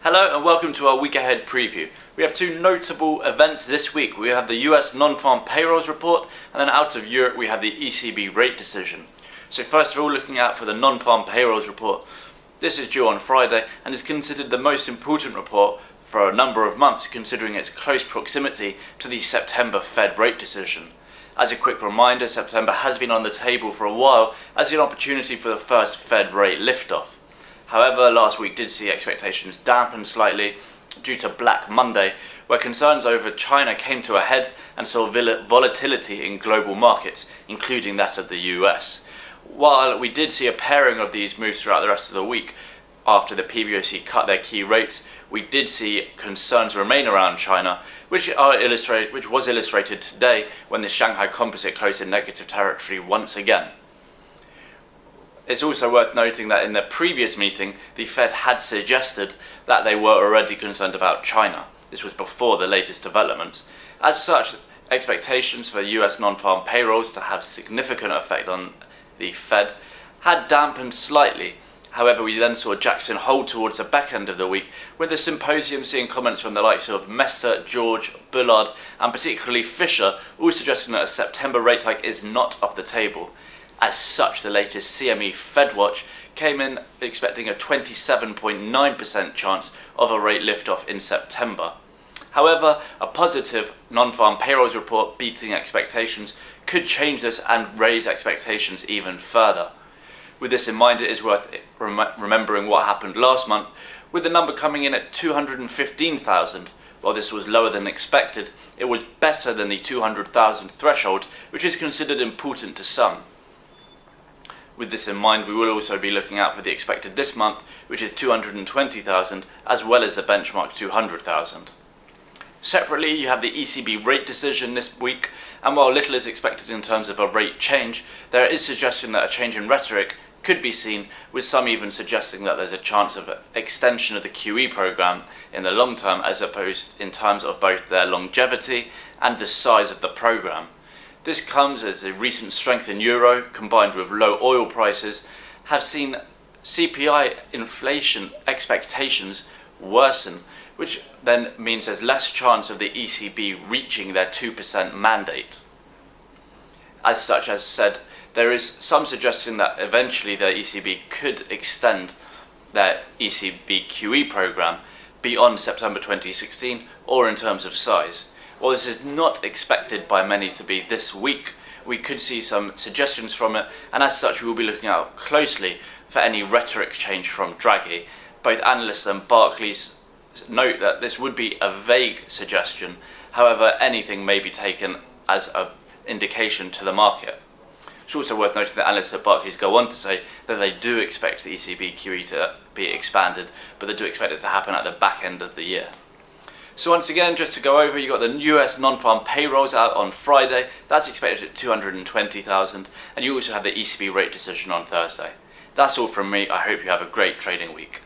Hello and welcome to our week ahead preview. We have two notable events this week. We have the US Nonfarm payrolls report, and then out of Europe we have the ECB rate decision. So first of all, looking out for the non-farm payrolls report. This is due on Friday and is considered the most important report for a number of months, considering its close proximity to the September Fed rate decision. As a quick reminder, September has been on the table for a while as an opportunity for the first Fed rate liftoff. However, last week did see expectations dampen slightly due to Black Monday, where concerns over China came to a head and saw volatility in global markets, including that of the US. While we did see a pairing of these moves throughout the rest of the week, after the PBOC cut their key rates, we did see concerns remain around China, which was illustrated today when the Shanghai Composite closed in negative territory once again. It's also worth noting that in the previous meeting, the Fed had suggested that they were already concerned about China. This was before the latest developments. As such, expectations for US non-farm payrolls to have significant effect on the Fed had dampened slightly. However, we then saw Jackson hold towards the back end of the week, with the symposium seeing comments from the likes of Mester, George, Bullard, and particularly Fisher, all suggesting that a September rate hike is not off the table. As such, the latest CME FedWatch came in expecting a 27.9% chance of a rate liftoff in September. However, a positive non-farm payrolls report beating expectations could change this and raise expectations even further. With this in mind, it is worth remembering what happened last month, with the number coming in at 215,000. While this was lower than expected, it was better than the 200,000 threshold, which is considered important to some. With this in mind, we will also be looking out for the expected this month, which is 220,000, as well as the benchmark 200,000. Separately, you have the ECB rate decision this week, and while little is expected in terms of a rate change, there is suggestion that a change in rhetoric could be seen, with some even suggesting that there's a chance of an extension of the QE program in the long term, as opposed in terms of both their longevity and the size of the program. This comes as a recent strength in euro, combined with low oil prices, have seen CPI inflation expectations worsen, which then means there's less chance of the ECB reaching their 2% mandate. As such, as said, there is some suggestion that eventually the ECB could extend their ECB QE program beyond September 2016, or in terms of size. While this is not expected by many to be this week, we could see some suggestions from it, and as such we will be looking out closely for any rhetoric change from Draghi. Both analysts and Barclays note that this would be a vague suggestion, however anything may be taken as an indication to the market. It's also worth noting that analysts at Barclays go on to say that they do expect the ECB QE to be expanded, but they do expect it to happen at the back end of the year. So once again, just to go over, you've got the US non-farm payrolls out on Friday. That's expected at 220,000, and you also have the ECB rate decision on Thursday. That's all from me. I hope you have a great trading week.